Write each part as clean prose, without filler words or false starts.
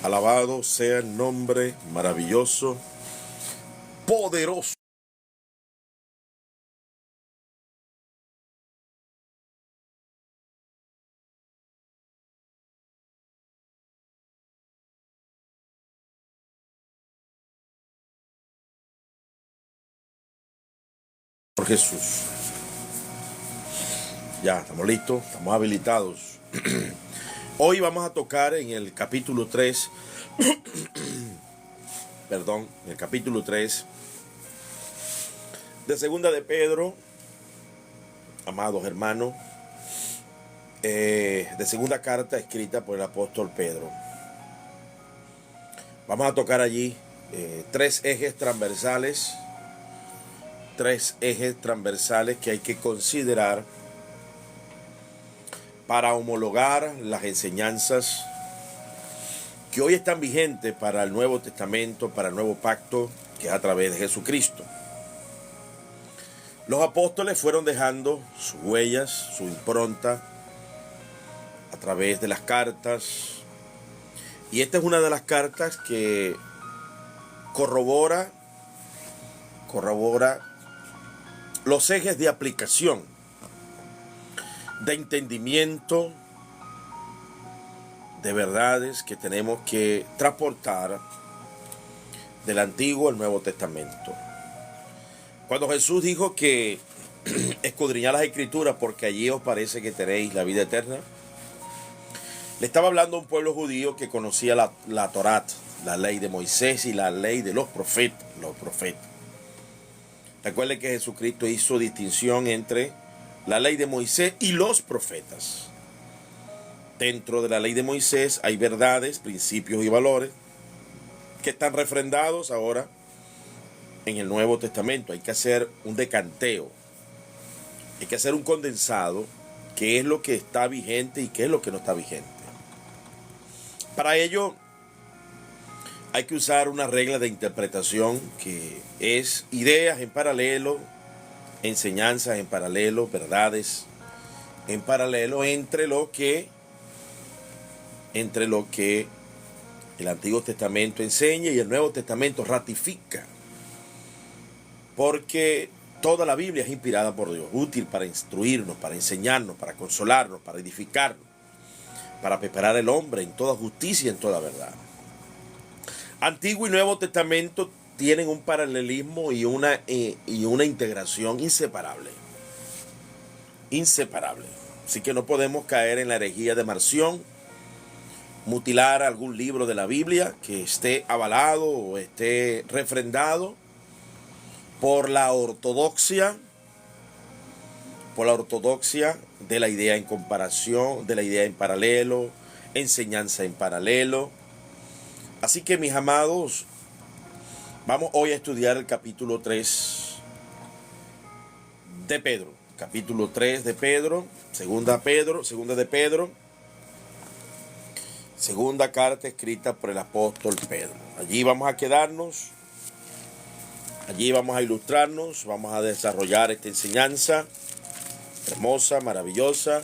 Alabado sea el nombre maravilloso, poderoso. Por Jesús. Ya, estamos listos, estamos habilitados. Hoy vamos a tocar en el capítulo 3, en el capítulo 3 de Segunda de Pedro, amados hermanos, de segunda carta escrita por el apóstol Pedro. Vamos a tocar allí tres ejes transversales que hay que considerar para homologar las enseñanzas que hoy están vigentes para el Nuevo Testamento, para el Nuevo Pacto, que es a través de Jesucristo. Los apóstoles fueron dejando sus huellas, su impronta, a través de las cartas. Y esta es una de las cartas que corrobora los ejes de aplicación, de entendimiento, de verdades que tenemos que transportar del Antiguo al Nuevo Testamento. Cuando Jesús dijo que escudriñad las Escrituras porque allí os parece que tenéis la vida eterna, le estaba hablando a un pueblo judío que conocía la Torá, la ley de Moisés y la ley de los profetas. Recuerden que Jesucristo hizo distinción entre la ley de Moisés y los profetas. Dentro de la ley de Moisés hay verdades, principios y valores que están refrendados ahora en el Nuevo Testamento. Hay que hacer un decanteo, hay que hacer un condensado, qué es lo que está vigente y qué es lo que no está vigente. Para ello hay que usar una regla de interpretación que es ideas en paralelo, enseñanzas en paralelo, verdades en paralelo entre lo que el Antiguo Testamento enseña y el Nuevo Testamento ratifica. Porque toda la Biblia es inspirada por Dios, útil para instruirnos, para enseñarnos, para consolarnos, para edificarnos, para preparar el hombre en toda justicia y en toda verdad. Antiguo y Nuevo Testamento tienen un paralelismo y una integración inseparable. Así que no podemos caer en la herejía de Marción, mutilar algún libro de la Biblia que esté avalado o esté refrendado por la ortodoxia de la idea en comparación, de la idea en paralelo, enseñanza en paralelo. Así que, mis amados, vamos hoy a estudiar el capítulo 3 de Pedro. Capítulo 3 de Pedro, segunda de Pedro, segunda carta escrita por el apóstol Pedro. Allí vamos a quedarnos, allí vamos a ilustrarnos, vamos a desarrollar esta enseñanza hermosa, maravillosa.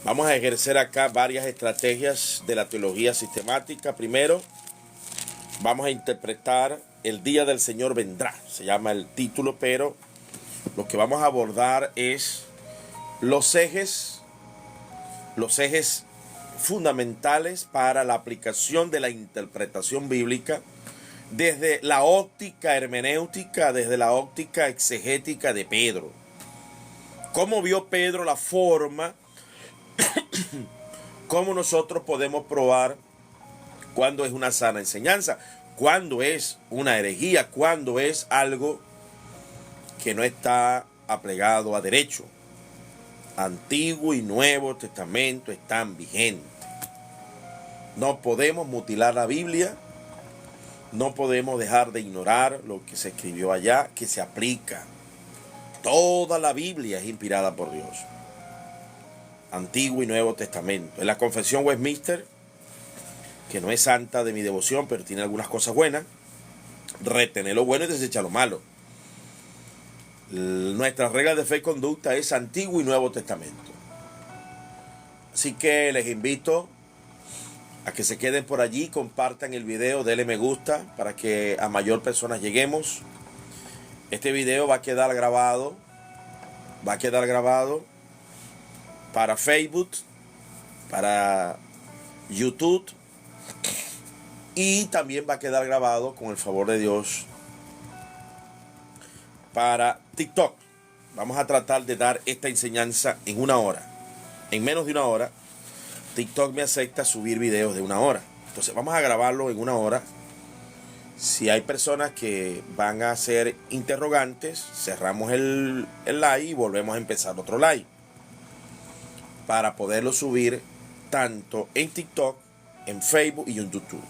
Vamos a ejercer acá varias estrategias de la teología sistemática. Primero, vamos a interpretar el día del Señor vendrá. Se llama el título, pero lo que vamos a abordar es los ejes fundamentales para la aplicación de la interpretación bíblica desde la óptica hermenéutica, desde la óptica exegética de Pedro. ¿Cómo vio Pedro la forma? ¿Cómo nosotros podemos probar cuándo es una sana enseñanza? ¿Cuándo es una herejía? ¿Cuándo es algo que no está aplegado a derecho? Antiguo y Nuevo Testamento están vigentes. No podemos mutilar la Biblia. No podemos dejar de ignorar lo que se escribió allá, que se aplica. Toda la Biblia es inspirada por Dios. Antiguo y Nuevo Testamento. En la Confesión Westminster, que no es santa de mi devoción, pero tiene algunas cosas buenas, retener lo bueno y desechar lo malo. Nuestra regla de fe y conducta es Antiguo y Nuevo Testamento. Así que les invito a que se queden por allí, compartan el video, denle me gusta para que a mayor personas lleguemos. Este video va a quedar grabado para Facebook, para YouTube y también va a quedar grabado, con el favor de Dios, para TikTok. Vamos a tratar de dar esta enseñanza en 1 hora. En menos de 1 hora, TikTok me acepta subir videos de 1 hora. Entonces vamos a grabarlo en 1 hora. Si hay personas que van a ser interrogantes, cerramos el live y volvemos a empezar otro live, para poderlo subir tanto en TikTok, en Facebook y en YouTube.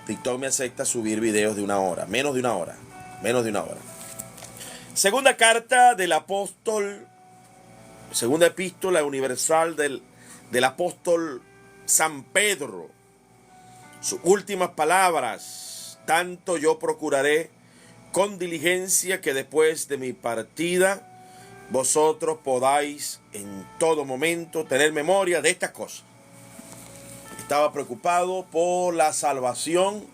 TikTok me acepta subir videos de 1 hora, menos de 1 hora. Segunda carta del apóstol, segunda epístola universal del apóstol San Pedro. Sus últimas palabras: tanto yo procuraré con diligencia que después de mi partida vosotros podáis en todo momento tener memoria de estas cosas. Estaba preocupado por la salvación,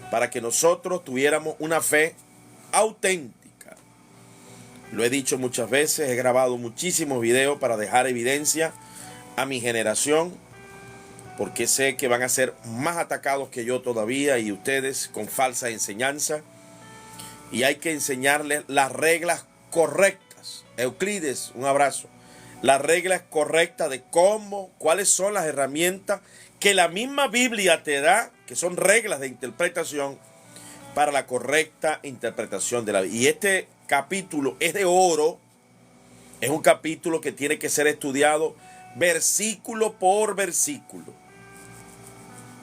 para que nosotros tuviéramos una fe auténtica. Lo he dicho muchas veces, he grabado muchísimos videos para dejar evidencia a mi generación, porque sé que van a ser más atacados que yo todavía y ustedes con falsa enseñanza. Y hay que enseñarles las reglas correctas. Euclides, un abrazo. Las reglas correctas de cuáles son las herramientas que la misma Biblia te da, que son reglas de interpretación para la correcta interpretación de la Biblia. Y este capítulo es de oro, es un capítulo que tiene que ser estudiado versículo por versículo.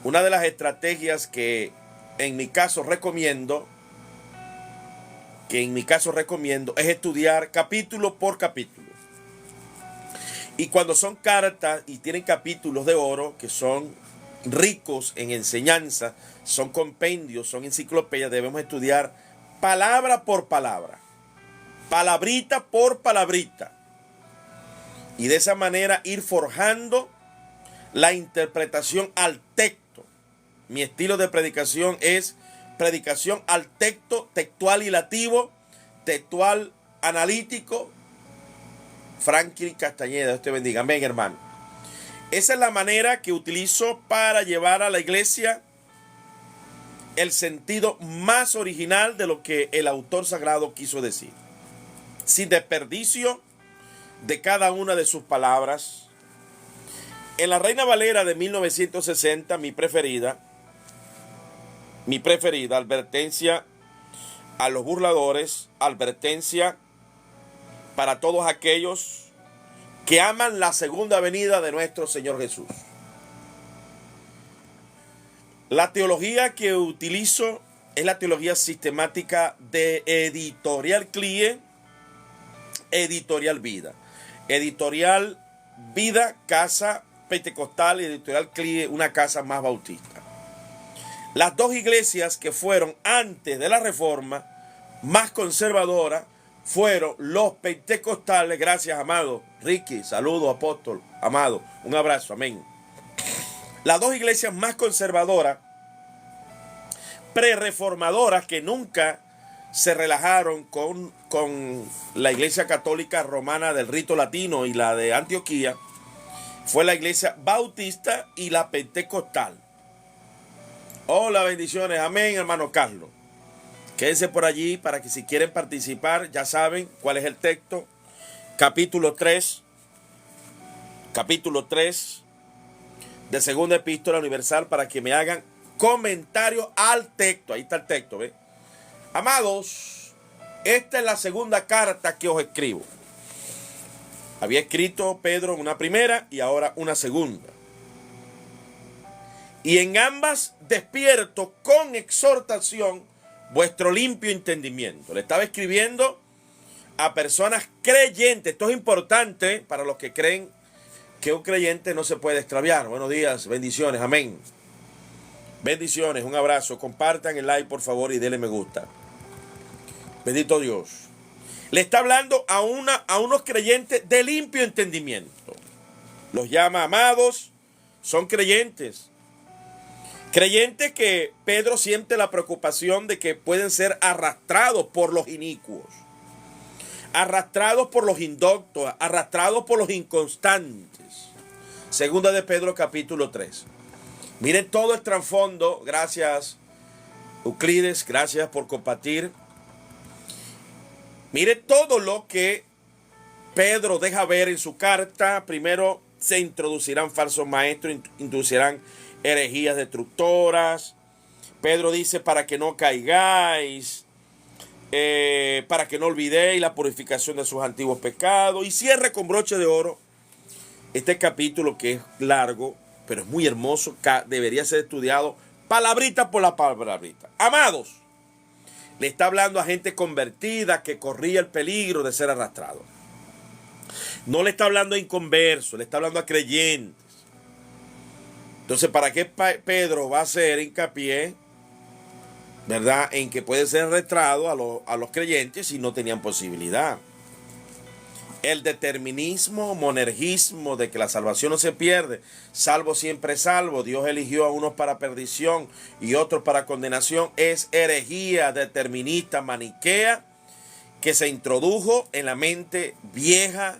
Una de las estrategias que en mi caso recomiendo es estudiar capítulo por capítulo. Y cuando son cartas y tienen capítulos de oro, que son ricos en enseñanza, son compendios, son enciclopedias, debemos estudiar palabra por palabra, palabrita por palabrita, y de esa manera ir forjando la interpretación al texto. Mi estilo de predicación es predicación al texto, textual hilativo, textual analítico. Franklin Castañeda, Dios te bendiga. Amén, hermano. Esa es la manera que utilizo para llevar a la iglesia el sentido más original de lo que el autor sagrado quiso decir, sin desperdicio de cada una de sus palabras. En la Reina Valera de 1960, mi preferida, advertencia a los burladores, advertencia para todos aquellos que aman la segunda venida de nuestro Señor Jesús. La teología que utilizo es la teología sistemática de Editorial CLIE, Editorial Vida. Editorial Vida, casa pentecostal, y Editorial CLIE, una casa más bautista. Las dos iglesias que fueron antes de la Reforma más conservadoras fueron los pentecostales. Gracias, amado Ricky, saludos, apóstol, amado, un abrazo, amén. Las dos iglesias más conservadoras, pre-reformadoras, que nunca se relajaron con la iglesia católica romana del rito latino y la de Antioquía, fue la iglesia bautista y la pentecostal. Hola, bendiciones, amén, hermano Carlos. Quédense por allí para que, si quieren participar, ya saben cuál es el texto. Capítulo 3 de Segunda Epístola Universal, para que me hagan comentarios al texto. Ahí está el texto, ¿ve? Amados, esta es la segunda carta que os escribo. Había escrito Pedro una primera y ahora una segunda. Y en ambas despierto con exhortación vuestro limpio entendimiento. Le estaba escribiendo a personas creyentes. Esto es importante para los que creen que un creyente no se puede extraviar. Buenos días, bendiciones, amén. Bendiciones, un abrazo. Compartan el like, por favor, y denle me gusta. Bendito Dios. Le está hablando a unos creyentes de limpio entendimiento. Los llama amados, son creyentes, Creyentes que Pedro siente la preocupación de que pueden ser arrastrados por los inicuos, arrastrados por los indoctos, arrastrados por los inconstantes. Segunda de Pedro capítulo 3. Miren todo el trasfondo. Gracias, Euclides, gracias por compartir. Miren todo lo que Pedro deja ver en su carta. Primero, se introducirán falsos maestros, introducirán herejías destructoras. Pedro dice, para que no caigáis, para que no olvidéis la purificación de sus antiguos pecados. Y cierre con broche de oro este capítulo, que es largo, pero es muy hermoso, debería ser estudiado palabrita por la palabrita. Amados, le está hablando a gente convertida que corría el peligro de ser arrastrado. No le está hablando a inconversos, le está hablando a creyentes. Entonces, ¿para qué Pedro va a hacer hincapié, verdad, en que puede ser arrastrado a los creyentes si no tenían posibilidad? El determinismo, monergismo de que la salvación no se pierde, salvo siempre salvo, Dios eligió a unos para perdición y otros para condenación, es herejía determinista maniquea que se introdujo en la mente vieja,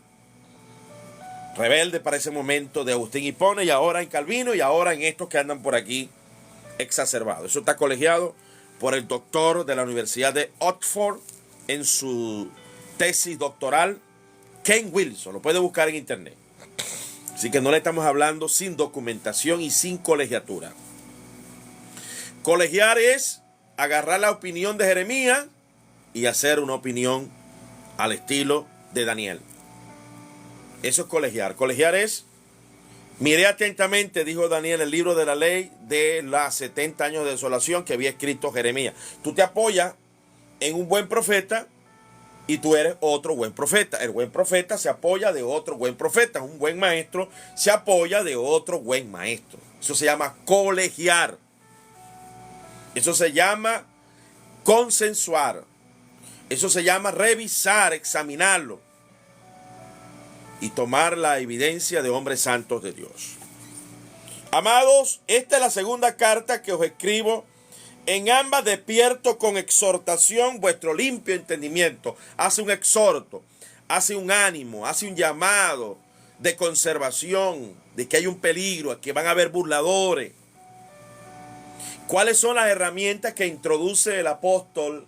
rebelde para ese momento de Agustín Hipona, y ahora en Calvino, y ahora en estos que andan por aquí exacerbados. Eso está colegiado por el doctor de la Universidad de Oxford en su tesis doctoral, Ken Wilson. Lo puede buscar en internet. Así que no le estamos hablando sin documentación y sin colegiatura. Colegiar es agarrar la opinión de Jeremías y hacer una opinión al estilo de Daniel. Eso es colegiar. Colegiar es, miré atentamente, dijo Daniel, el libro de la ley de los 70 años de desolación que había escrito Jeremías. Tú te apoyas en un buen profeta y tú eres otro buen profeta. El buen profeta se apoya de otro buen profeta. Un buen maestro se apoya de otro buen maestro. Eso se llama colegiar. Eso se llama consensuar. Eso se llama revisar, examinarlo y tomar la evidencia de hombres santos de Dios. Amados, esta es la segunda carta que os escribo. En ambas despierto con exhortación vuestro limpio entendimiento. Hace un exhorto, hace un ánimo, hace un llamado de conservación, de que hay un peligro, que van a haber burladores. ¿Cuáles son las herramientas que introduce el apóstol?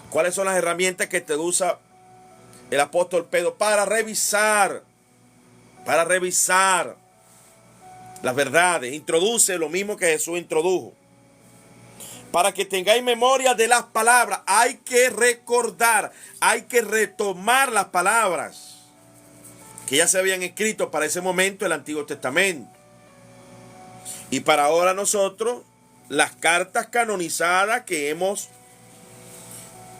¿Cuáles son las herramientas que introduce el apóstol Pedro para revisar las verdades? Introduce lo mismo que Jesús introdujo. Para que tengáis memoria de las palabras. Hay que recordar, hay que retomar las palabras que ya se habían escrito para ese momento el Antiguo Testamento. Y para ahora nosotros, las cartas canonizadas que hemos,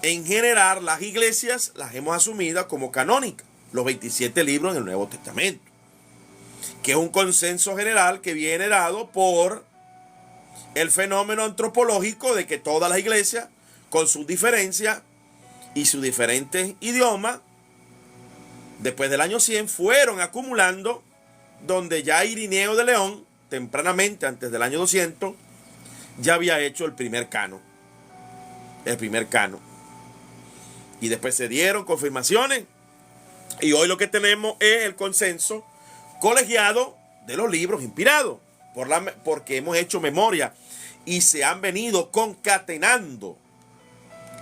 en general, las iglesias las hemos asumido como canónicas. Los 27 libros en el Nuevo Testamento. Que es un consenso general que viene dado por el fenómeno antropológico de que todas las iglesias, con sus diferencias y sus diferentes idiomas, después del año 100 fueron acumulando, donde ya Irineo de León, tempranamente antes del año 200, ya había hecho el primer canon. Y después se dieron confirmaciones, y hoy lo que tenemos es el consenso colegiado de los libros inspirados, porque hemos hecho memoria y se han venido concatenando.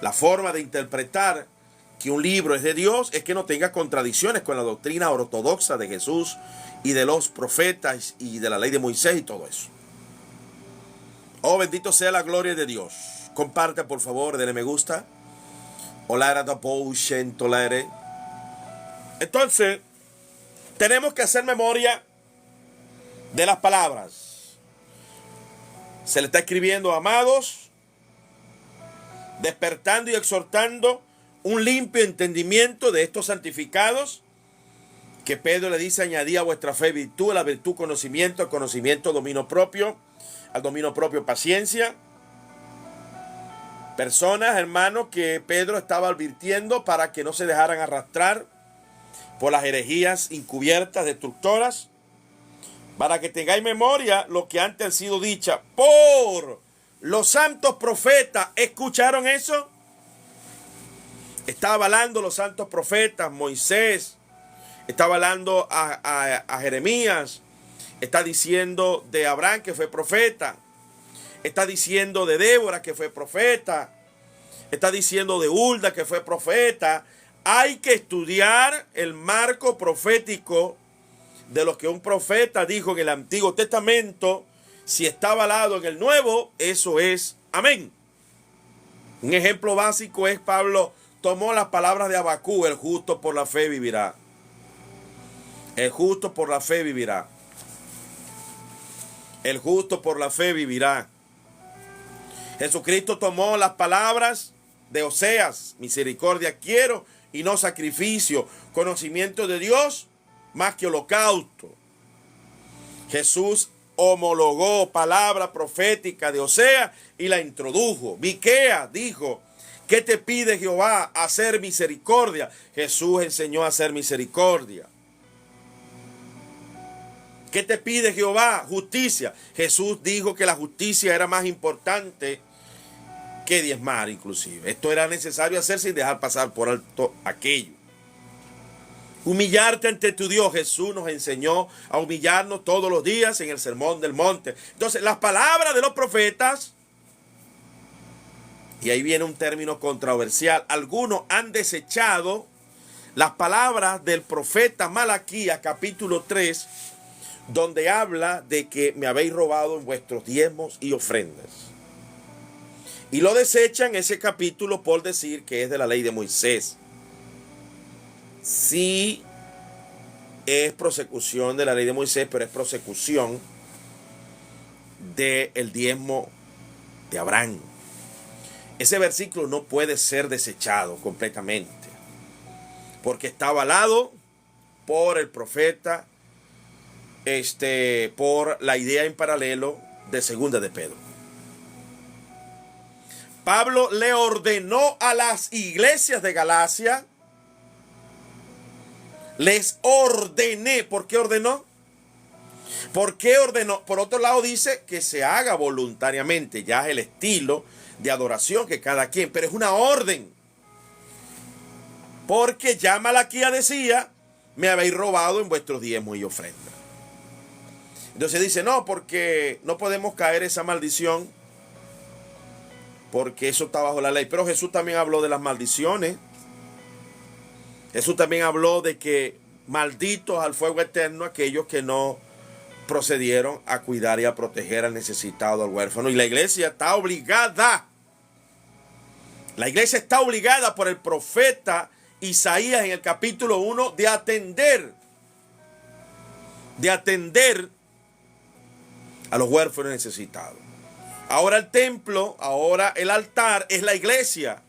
La forma de interpretar que un libro es de Dios es que no tenga contradicciones con la doctrina ortodoxa de Jesús y de los profetas y de la ley de Moisés y todo eso. Oh, bendito sea la gloria de Dios. Comparte, por favor, denle me gusta. Entonces, tenemos que hacer memoria de las palabras. Se le está escribiendo, amados, despertando y exhortando un limpio entendimiento de estos santificados, que Pedro le dice, añadí a vuestra fe virtud, a la virtud conocimiento, al conocimiento dominio propio, al dominio propio paciencia. Personas, hermanos, que Pedro estaba advirtiendo para que no se dejaran arrastrar por las herejías encubiertas, destructoras, para que tengáis memoria lo que antes han sido dichas por los santos profetas. ¿Escucharon eso? Está avalando los santos profetas, Moisés, está avalando a Jeremías, está diciendo de Abraham que fue profeta, está diciendo de Débora que fue profeta, está diciendo de Hulda que fue profeta. Hay que estudiar el marco profético de lo que un profeta dijo en el Antiguo Testamento. Si está avalado en el Nuevo, eso es amén. Un ejemplo básico es Pablo tomó las palabras de Abacú: el justo por la fe vivirá. El justo por la fe vivirá. El justo por la fe vivirá. Jesucristo tomó las palabras de Oseas: misericordia quiero y no sacrificio, conocimiento de Dios más que holocausto. Jesús homologó palabra profética de Oseas y la introdujo. Miqueas dijo: ¿qué te pide Jehová? Hacer misericordia. Jesús enseñó a hacer misericordia. ¿Qué te pide Jehová? Justicia. Jesús dijo que la justicia era más importante que diezmar inclusive. Esto era necesario hacer sin dejar pasar por alto aquello. Humillarte ante tu Dios. Jesús nos enseñó a humillarnos todos los días en el Sermón del Monte. Entonces, las palabras de los profetas, y ahí viene un término controversial, algunos han desechado las palabras del profeta Malaquías, capítulo 3, donde habla de que me habéis robado en vuestros diezmos y ofrendas. Y lo desechan ese capítulo por decir que es de la ley de Moisés. Sí, es prosecución de la ley de Moisés, pero es prosecución del diezmo de Abraham. Ese versículo no puede ser desechado completamente, porque está avalado por el profeta, por la idea en paralelo de Segunda de Pedro. Pablo le ordenó a las iglesias de Galacia, les ordené. ¿Por qué ordenó? ¿Por qué ordenó? Por otro lado dice que se haga voluntariamente, ya es el estilo de adoración que cada quien, pero es una orden. Porque ya Malaquías decía: me habéis robado en vuestros diezmos y ofrendas. Entonces dice: no, porque no podemos caer esa maldición, porque eso está bajo la ley. Pero Jesús también habló de las maldiciones. Jesús también habló de que malditos al fuego eterno aquellos que no procedieron a cuidar y a proteger al necesitado, al huérfano. Y la iglesia está obligada. La iglesia está obligada por el profeta Isaías en el capítulo 1 de atender a los huérfanos necesitados. Ahora el templo, ahora el altar es la iglesia.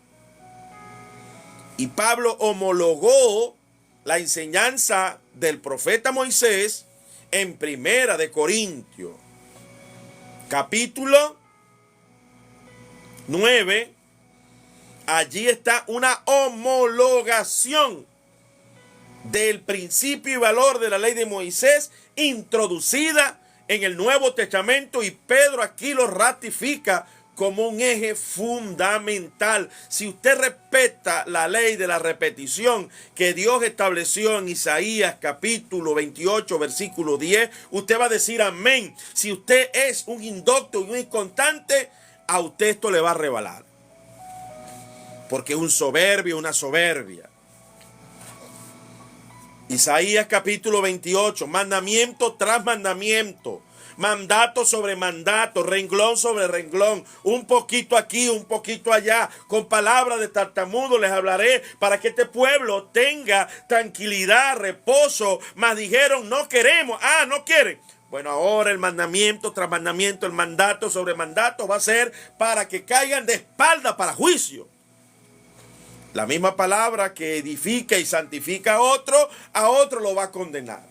Y Pablo homologó la enseñanza del profeta Moisés en Primera de Corintios, capítulo 9. Allí está una homologación del principio y valor de la ley de Moisés introducida en el Nuevo Testamento, y Pedro aquí lo ratifica como un eje fundamental. Si usted respeta la ley de la repetición que Dios estableció en Isaías capítulo 28 versículo 10, usted va a decir amén. Si usted es un indocto y un inconstante, a usted esto le va a rebalar, porque es un soberbio, una soberbia. Isaías capítulo 28, mandamiento tras mandamiento, mandato sobre mandato, renglón sobre renglón, un poquito aquí, un poquito allá, con palabras de tartamudo les hablaré para que este pueblo tenga tranquilidad, reposo. Mas dijeron: no queremos. No quieren. Bueno, ahora el mandamiento tras mandamiento, el mandato sobre mandato va a ser para que caigan de espalda para juicio. La misma palabra que edifica y santifica a otro lo va a condenar.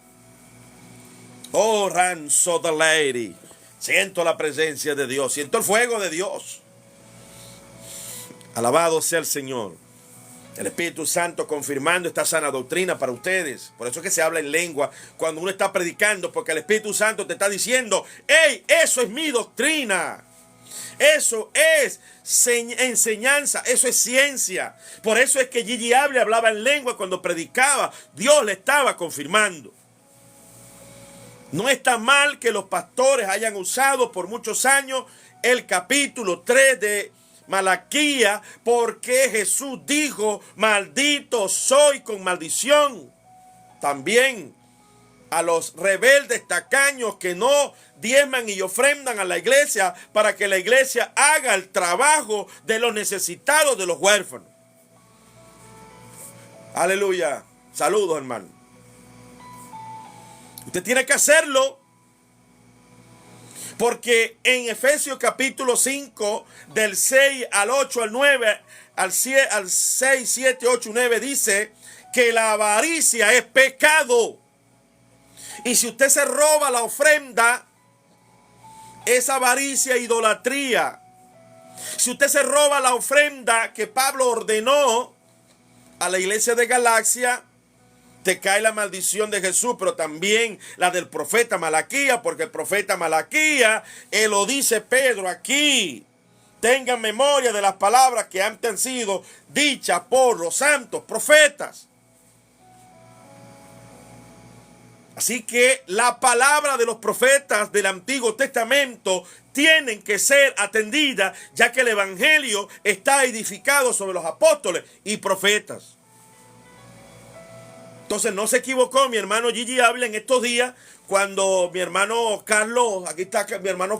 Oh, ranso the lady. Siento la presencia de Dios, siento el fuego de Dios. Alabado sea el Señor. El Espíritu Santo confirmando esta sana doctrina para ustedes. Por eso es que se habla en lengua cuando uno está predicando, porque el Espíritu Santo te está diciendo: ¡hey, eso es mi doctrina! Eso es enseñanza, eso es ciencia. Por eso es que Gigi Ávila hablaba en lengua cuando predicaba. Dios le estaba confirmando. No está mal que los pastores hayan usado por muchos años el capítulo 3 de Malaquías, porque Jesús dijo: maldito soy con maldición. También a los rebeldes tacaños que no diezman y ofrendan a la iglesia para que la iglesia haga el trabajo de los necesitados, de los huérfanos. Aleluya. Saludos, hermano. Usted tiene que hacerlo, porque en Efesios capítulo 5, del 6 al 8, al 9, al 6, 7, 8, 9, dice que la avaricia es pecado. Y si usted se roba la ofrenda, es avaricia e idolatría. Si usted se roba la ofrenda que Pablo ordenó a la iglesia de Galacia, te cae la maldición de Jesús, pero también la del profeta Malaquías, porque el profeta Malaquías, él lo dice Pedro aquí: tengan memoria de las palabras que han sido dichas por los santos profetas. Así que la palabra de los profetas del Antiguo Testamento tienen que ser atendidas, ya que el evangelio está edificado sobre los apóstoles y profetas. Entonces no se equivocó mi hermano Gigi Ávila en estos días, cuando mi hermano Carlos, aquí está mi hermano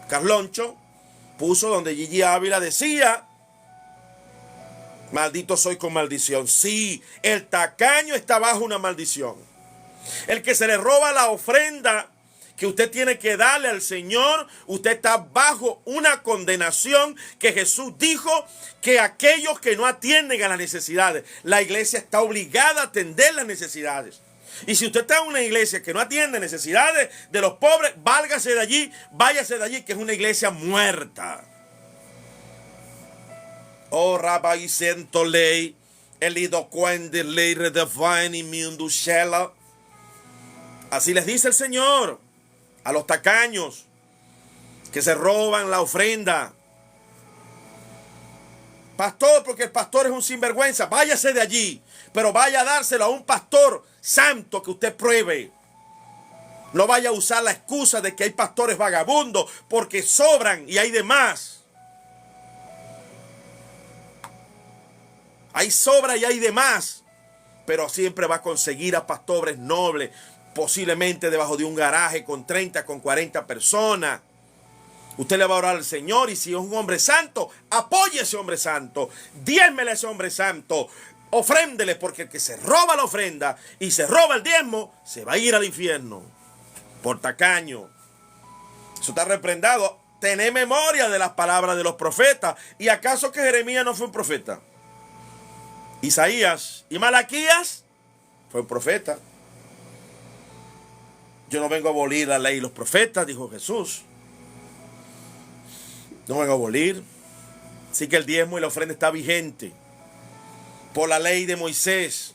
Carloncho, puso donde Gigi Ávila decía: maldito soy con maldición. Sí, el tacaño está bajo una maldición. El que se le roba la ofrenda que usted tiene que darle al Señor, usted está bajo una condenación que Jesús dijo que aquellos que no atienden a las necesidades, la iglesia está obligada a atender las necesidades. Y si usted está en una iglesia que no atiende necesidades de los pobres, válgase de allí, váyase de allí, que es una iglesia muerta. Oh, Rabbi Sentolei, Elido Quende Leire Divine Mundushela. Así les dice el Señor a los tacaños que se roban la ofrenda. Pastor, porque el pastor es un sinvergüenza, váyase de allí, pero vaya a dárselo a un pastor santo que usted pruebe. No vaya a usar la excusa de que hay pastores vagabundos, porque sobran y hay de más. Hay sobra y hay de más, pero siempre va a conseguir a pastores nobles, posiblemente debajo de un garaje con 30, con 40 personas. Usted le va a orar al Señor, y si es un hombre santo, apoye a ese hombre santo, diezmele a ese hombre santo, ofréndele, porque el que se roba la ofrenda y se roba el diezmo, se va a ir al infierno por tacaño. Eso está reprendado. Tened memoria de las palabras de los profetas. ¿Y acaso que Jeremías no fue un profeta? Isaías y Malaquías fue un profeta. Yo no vengo a abolir la ley y los profetas, dijo Jesús. No vengo a abolir. Así que el diezmo y la ofrenda está vigente por la ley de Moisés.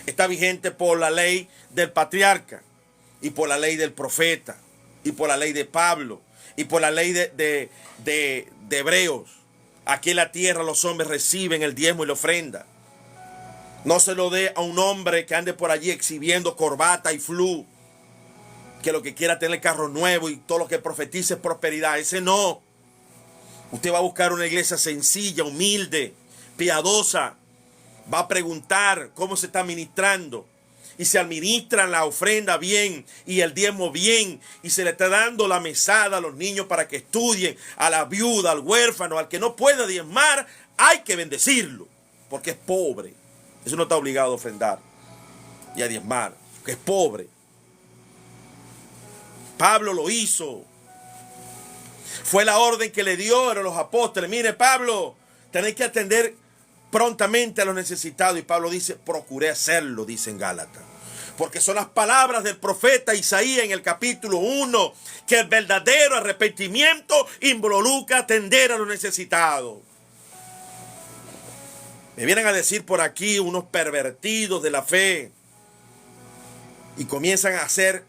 Está vigente por la ley del patriarca, y por la ley del profeta, y por la ley de Pablo, y por la ley de Hebreos. Aquí en la tierra los hombres reciben el diezmo y la ofrenda. No se lo dé a un hombre que ande por allí exhibiendo corbata y flu, que lo que quiera tener carro nuevo y todo lo que profetice es prosperidad. Ese no. Usted va a buscar una iglesia sencilla, humilde, piadosa. Va a preguntar cómo se está ministrando. Y se administran la ofrenda bien y el diezmo bien, y se le está dando la mesada a los niños para que estudien, a la viuda, al huérfano, al que no pueda diezmar, hay que bendecirlo, porque es pobre. Eso no está obligado a ofrendar y a diezmar, porque es pobre. Pablo lo hizo. Fue la orden que le dio a los apóstoles. Mire, Pablo, tenéis que atender prontamente a los necesitados. Y Pablo dice: procuré hacerlo, dice en Gálatas. Porque son las palabras del profeta Isaías en el capítulo 1, que el verdadero arrepentimiento involucra atender a los necesitados. Me vienen a decir por aquí unos pervertidos de la fe y comienzan a hacer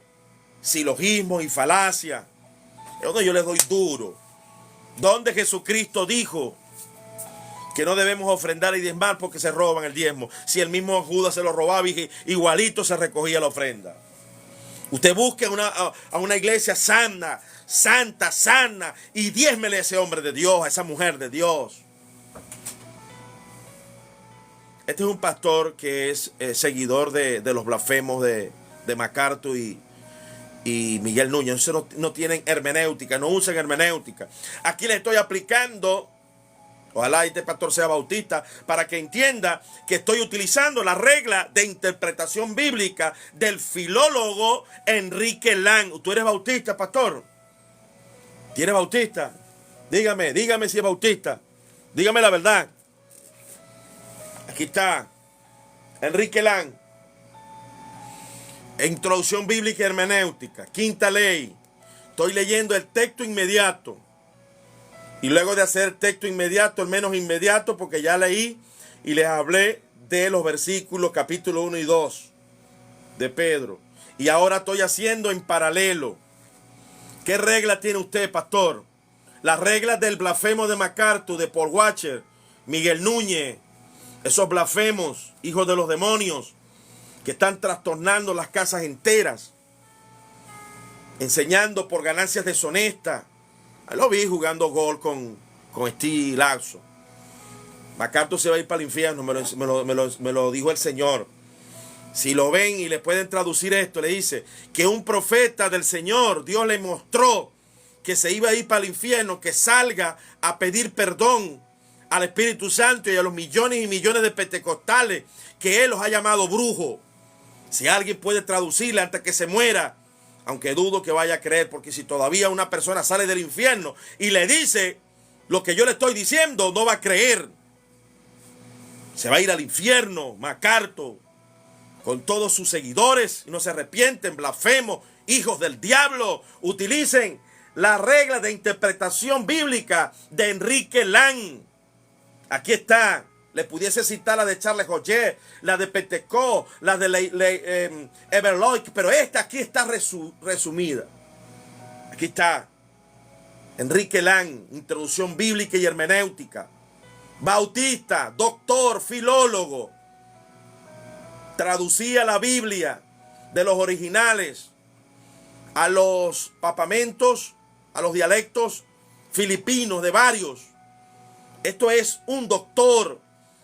silogismos y falacias. Es donde yo les doy duro. Donde Jesucristo dijo que no debemos ofrendar y diezmar porque se roban el diezmo. Si el mismo Judas se lo robaba, igualito se recogía la ofrenda. Usted busque a una iglesia sana, santa, sana, y diezmele a ese hombre de Dios, a esa mujer de Dios. Este es un pastor que es seguidor de los blasfemos de MacArthur y Miguel Núñez. No tienen hermenéutica, no usan hermenéutica. Aquí le estoy aplicando, ojalá este pastor sea bautista, para que entienda que estoy utilizando la regla de interpretación bíblica del filólogo Enrique Lang. ¿Tú eres bautista, pastor? ¿Tienes bautista? Dígame si es bautista. Dígame la verdad. Aquí está Enrique Lang. Introducción bíblica y hermenéutica. Quinta ley. Estoy leyendo el texto inmediato. Y luego de hacer el texto inmediato, el menos inmediato, porque ya leí y les hablé de los versículos capítulo 1 y 2 de Pedro. Y ahora estoy haciendo en paralelo. ¿Qué regla tiene usted, pastor? Las reglas del blasfemo de MacArthur, de Paul Washer, Miguel Núñez, esos blasfemos, hijos de los demonios, que están trastornando las casas enteras, enseñando por ganancias deshonestas. Lo vi jugando gol con Steve Laxo. MacArthur se va a ir para el infierno, me lo dijo el Señor. Si lo ven y le pueden traducir esto, le dice que un profeta del Señor, Dios le mostró que se iba a ir para el infierno, que salga a pedir perdón al Espíritu Santo y a los millones y millones de pentecostales que Él los ha llamado brujos. Si alguien puede traducirle antes que se muera, aunque dudo que vaya a creer, porque si todavía una persona sale del infierno y le dice lo que yo le estoy diciendo, no va a creer. Se va a ir al infierno, MacArthur, con todos sus seguidores, y no se arrepienten, blasfemos, hijos del diablo. Utilicen la regla de interpretación bíblica de Enrique Lang. Aquí está. Le pudiese citar la de Charles Hodge, la de Pentecost, la de Everloy, pero esta aquí está resumida. Aquí está. Enrique Lang, introducción bíblica y hermenéutica. Bautista, doctor, filólogo. Traducía la Biblia de los originales a los papamentos, a los dialectos filipinos de varios. Esto es un doctor.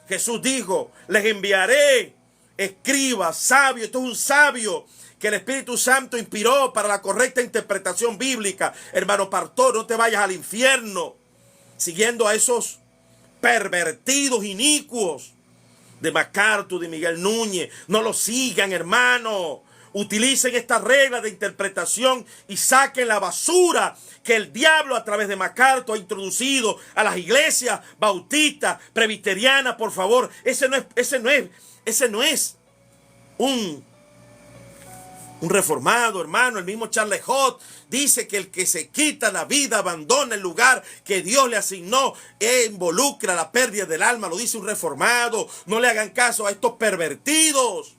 Jesús dijo, les enviaré escribas, sabios. Esto es un sabio que el Espíritu Santo inspiró para la correcta interpretación bíblica. Hermano pastor, no te vayas al infierno siguiendo a esos pervertidos inicuos de MacArthur, de Miguel Núñez. No lo sigan, hermano. Utilicen esta regla de interpretación y saquen la basura que el diablo a través de MacArthur ha introducido a las iglesias bautistas, presbiterianas, por favor. Ese no es un reformado, hermano. El mismo Charles Hodge dice que el que se quita la vida abandona el lugar que Dios le asignó e involucra la pérdida del alma. Lo dice un reformado. No le hagan caso a estos pervertidos.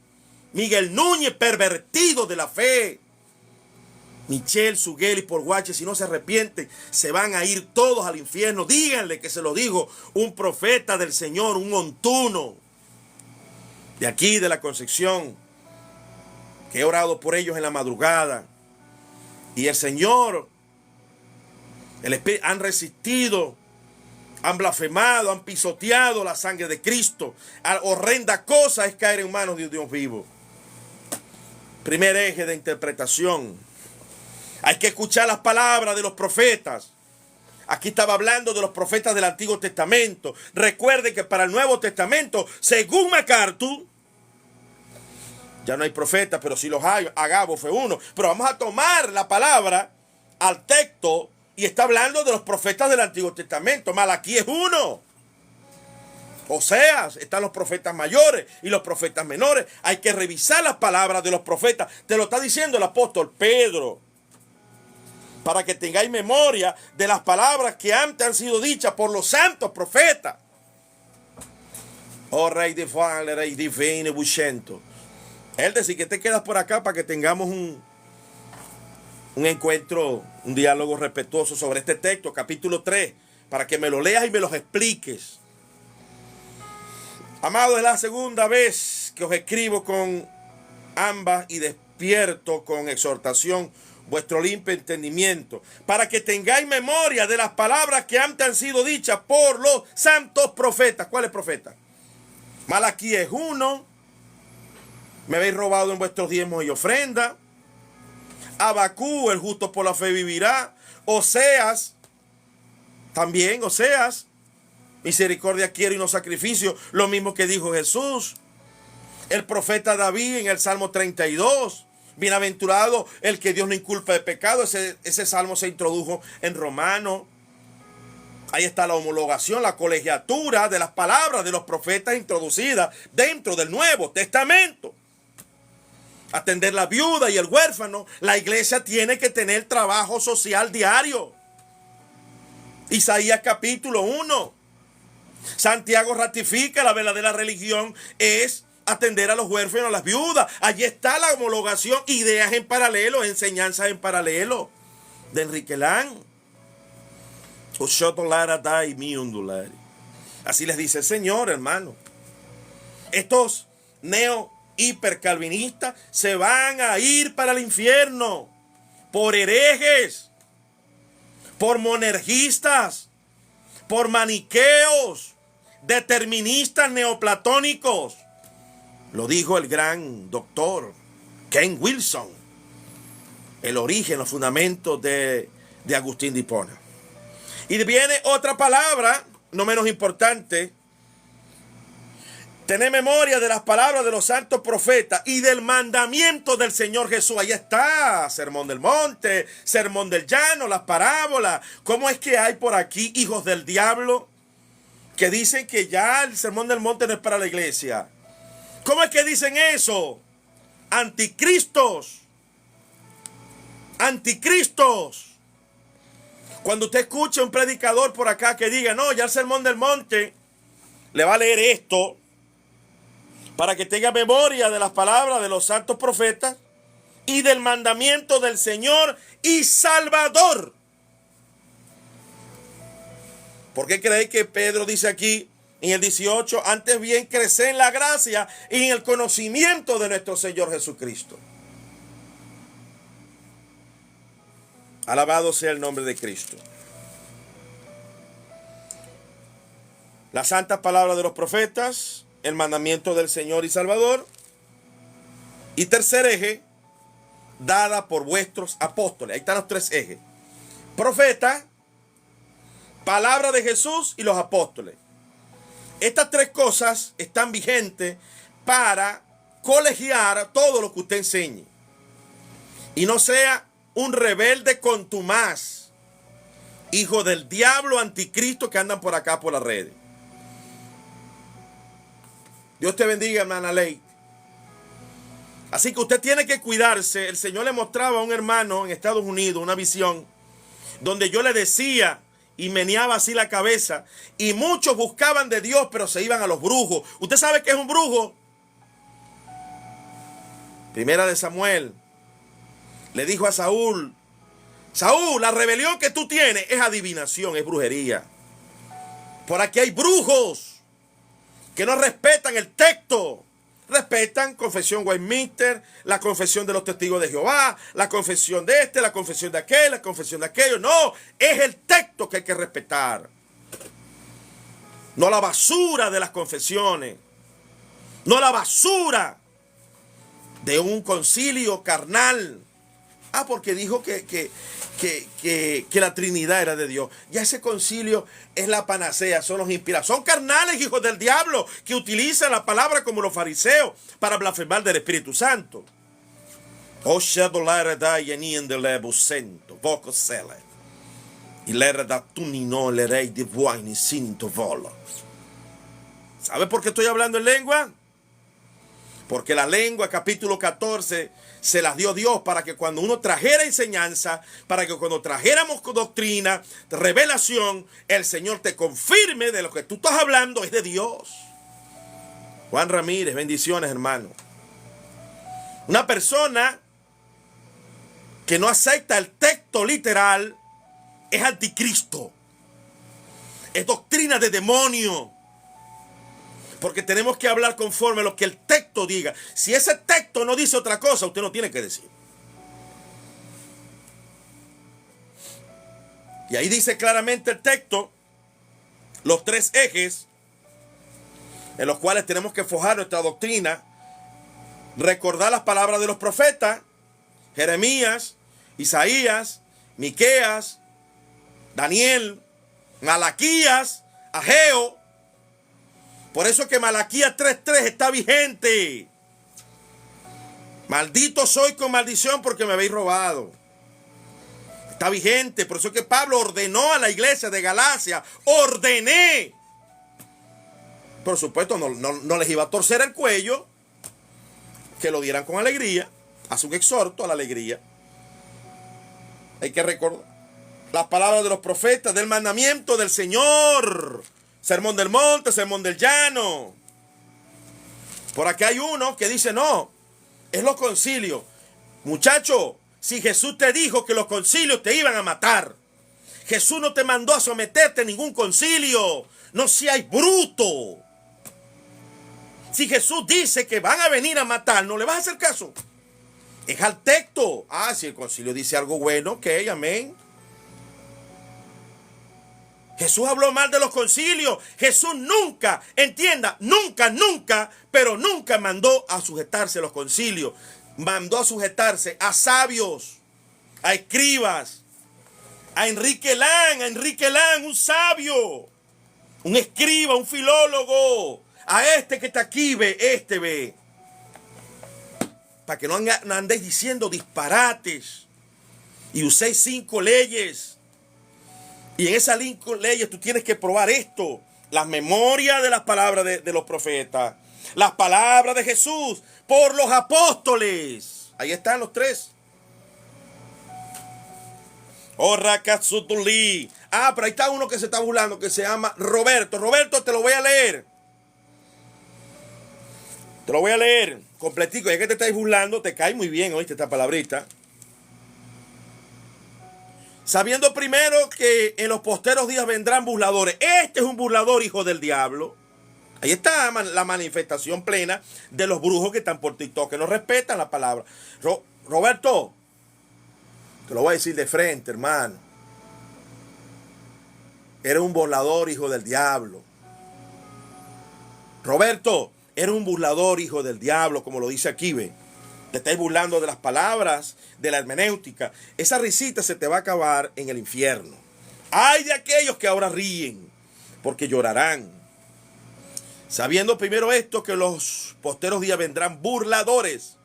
Miguel Núñez, pervertido de la fe. Michelle, Suguel y Paul Washer, si no se arrepienten, se van a ir todos al infierno. Díganle que se lo dijo un profeta del Señor, un montuno de aquí, de la Concepción, que he orado por ellos en la madrugada. Y el Señor, el Espíritu, han resistido, han blasfemado, han pisoteado la sangre de Cristo. Horrenda cosa es caer en manos de un Dios vivo. Primer eje de interpretación. Hay que escuchar las palabras de los profetas. Aquí estaba hablando de los profetas del Antiguo Testamento. Recuerde que para el Nuevo Testamento, según MacArthur, ya no hay profetas, pero sí los hay. Agabo fue uno. Pero vamos a tomar la palabra al texto y está hablando de los profetas del Antiguo Testamento. Malaquí es uno. Oseas, están los profetas mayores y los profetas menores. Hay que revisar las palabras de los profetas. Te lo está diciendo el apóstol Pedro, para que tengáis memoria de las palabras que antes han sido dichas por los santos profetas. Oh Rey de Rey divino buchento. Él decía que te quedas por acá para que tengamos un encuentro, un diálogo respetuoso sobre este texto, capítulo 3, para que me lo leas y me los expliques. Amado, es la segunda vez que os escribo con ambas y despierto con exhortación vuestro limpio entendimiento, para que tengáis memoria de las palabras que antes han sido dichas por los santos profetas. ¿Cuáles profetas? Malaquías 1, me habéis robado en vuestros diezmos y ofrenda. Abacú, el justo por la fe vivirá. Oseas, también Oseas, misericordia quiero y no sacrificio, lo mismo que dijo Jesús. El profeta David en el Salmo 32, bienaventurado el que Dios no inculpa de pecado. Ese salmo se introdujo en Romano. Ahí está la homologación, la colegiatura de las palabras de los profetas introducidas dentro del Nuevo Testamento. Atender la viuda y el huérfano. La iglesia tiene que tener trabajo social diario. Isaías capítulo 1. Santiago ratifica la verdadera religión es atender a los huérfanos, a las viudas. Allí está la homologación, ideas en paralelo, enseñanzas en paralelo de Enrique Lang. Así les dice el Señor, hermano. Estos hipercalvinistas se van a ir para el infierno por herejes, por monergistas, por maniqueos, deterministas neoplatónicos. Lo dijo el gran doctor Ken Wilson. El origen, los fundamentos de Agustín de Hipona. Y viene otra palabra, no menos importante. Tener memoria de las palabras de los santos profetas y del mandamiento del Señor Jesús. Ahí está, Sermón del Monte, Sermón del Llano, las parábolas. ¿Cómo es que hay por aquí hijos del diablo que dicen que ya el Sermón del Monte no es para la iglesia? ¿Cómo es que dicen eso? Anticristos. Anticristos. Cuando usted escucha a un predicador por acá que diga, no, ya el Sermón del Monte, le va a leer esto para que tenga memoria de las palabras de los santos profetas y del mandamiento del Señor y Salvador. ¿Por qué creéis que Pedro dice aquí en el 18, antes bien crecer en la gracia y en el conocimiento de nuestro Señor Jesucristo? Alabado sea el nombre de Cristo. Las santas palabras de los profetas, el mandamiento del Señor y Salvador. Y tercer eje, dada por vuestros apóstoles. Ahí están los tres ejes. Profeta, palabra de Jesús y los apóstoles. Estas tres cosas están vigentes para colegiar todo lo que usted enseñe. Y no sea un rebelde contumaz, hijo del diablo, anticristo que andan por acá por las redes. Dios te bendiga, hermana Ley. Así que usted tiene que cuidarse. El Señor le mostraba a un hermano en Estados Unidos una visión donde yo le decía y meneaba así la cabeza, y muchos buscaban de Dios, pero se iban a los brujos. ¿Usted sabe qué es un brujo? Primera de Samuel le dijo a Saúl, Saúl, la rebelión que tú tienes es adivinación, es brujería. Por aquí hay brujos que no respetan el texto. Respetan confesión Westminster, la confesión de los testigos de Jehová, la confesión de este, la confesión de aquel, la confesión de aquello. No, es el texto que hay que respetar. No la basura de las confesiones. No la basura de un concilio carnal. Porque dijo que la Trinidad era de Dios. Ya ese concilio es la panacea, son los inspirados. Son carnales, hijos del diablo, que utilizan la palabra como los fariseos para blasfemar del Espíritu Santo. ¿Sabe por qué estoy hablando en lengua? Porque la lengua, capítulo 14, se las dio Dios para que cuando uno trajera enseñanza, para que cuando trajéramos doctrina, revelación, el Señor te confirme de lo que tú estás hablando es de Dios. Juan Ramírez, bendiciones, hermano. Una persona que no acepta el texto literal es anticristo. Es doctrina de demonio. Porque tenemos que hablar conforme a lo que el texto diga. Si ese texto no dice otra cosa, usted no tiene que decir. Y ahí dice claramente el texto los tres ejes en los cuales tenemos que forjar nuestra doctrina. Recordar las palabras de los profetas, Jeremías, Isaías, Miqueas, Daniel, Malaquías, Ageo. Por eso que Malaquías 3:3 está vigente. Maldito soy con maldición porque me habéis robado. Está vigente. Por eso que Pablo ordenó a la iglesia de Galacia. Ordené. Por supuesto, no les iba a torcer el cuello. Que lo dieran con alegría. Hace un exhorto a la alegría. Hay que recordar las palabras de los profetas, del mandamiento del Señor. Sermón del monte, sermón del llano. Por aquí hay uno que dice, no, es los concilios. Muchacho, si Jesús te dijo que los concilios te iban a matar, Jesús no te mandó a someterte a ningún concilio. No seas bruto. Si Jesús dice que van a venir a matar, no le vas a hacer caso. Es al texto. Ah, si el concilio dice algo bueno, ok, amén. Jesús habló mal de los concilios. Jesús nunca, entienda, nunca, pero nunca mandó a sujetarse a los concilios. Mandó a sujetarse a sabios, a escribas, a Enrique Lang, un sabio, un escriba, un filólogo, a este que está aquí, ve. Para que no andéis diciendo disparates y uséis 5 leyes. Y en esas 5 leyes tú tienes que probar esto. Las memorias de las palabras de los profetas. Las palabras de Jesús por los apóstoles. Ahí están los 3. Orakatsutuli. Ah, pero ahí está uno que se está burlando que se llama Roberto. Roberto, te lo voy a leer. Te lo voy a leer completico. Ya que te estáis burlando, te cae muy bien, oíste, esta palabrita. Sabiendo primero que en los posteros días vendrán burladores. Este es un burlador, hijo del diablo. Ahí está la manifestación plena de los brujos que están por TikTok, que no respetan la palabra. Roberto, te lo voy a decir de frente, hermano. Eres un burlador, hijo del diablo. Roberto, eres un burlador, hijo del diablo, como lo dice aquí, ve. Te estáis burlando de las palabras, de la hermenéutica. Esa risita se te va a acabar en el infierno. Ay de aquellos que ahora ríen, porque llorarán. Sabiendo primero esto, que los posteros días vendrán burladores,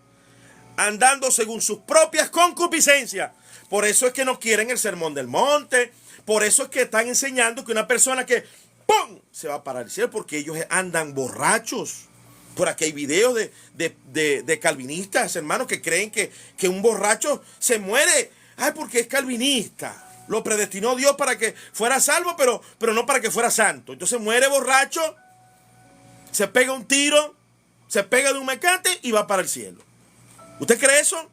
andando según sus propias concupiscencias. Por eso es que no quieren el sermón del monte. Por eso es que están enseñando que una persona que ¡pum! Se va a parar el cielo, porque ellos andan borrachos. Por aquí hay videos de calvinistas, hermanos, que creen que un borracho se muere. Ay, porque es calvinista. Lo predestinó Dios para que fuera salvo, pero no para que fuera santo. Entonces muere borracho, se pega un tiro, se pega de un mecate y va para el cielo. ¿Usted cree eso?